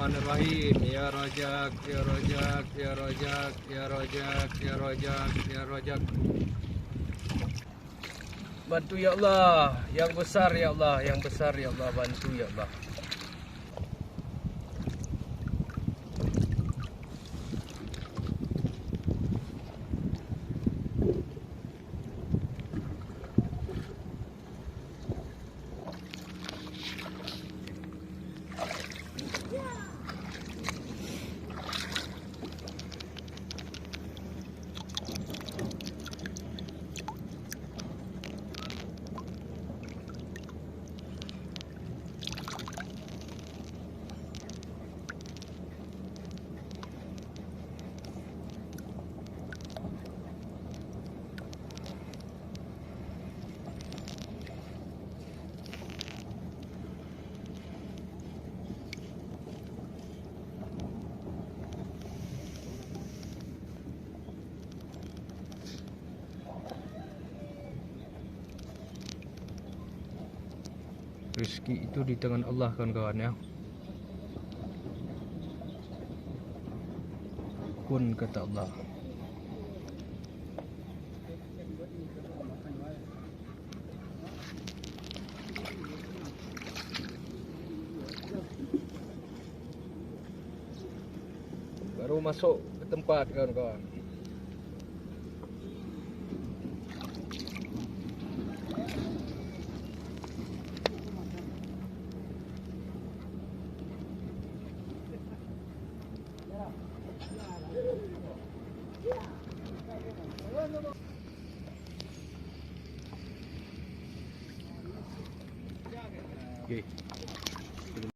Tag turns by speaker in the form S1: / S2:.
S1: Bismillahirrahmanirrahim. Ya Rajak, Ya Rajak, Ya Rajak, Ya Rajak, Ya Rajak, Ya Rajak. Bantu ya Allah, yang besar ya Allah, yang besar ya Allah, bantu ya Allah. Rezeki itu di tangan Allah kawan-kawan ya. Kun kata Allah. Baru masuk ke tempat kawan-kawan. Okay.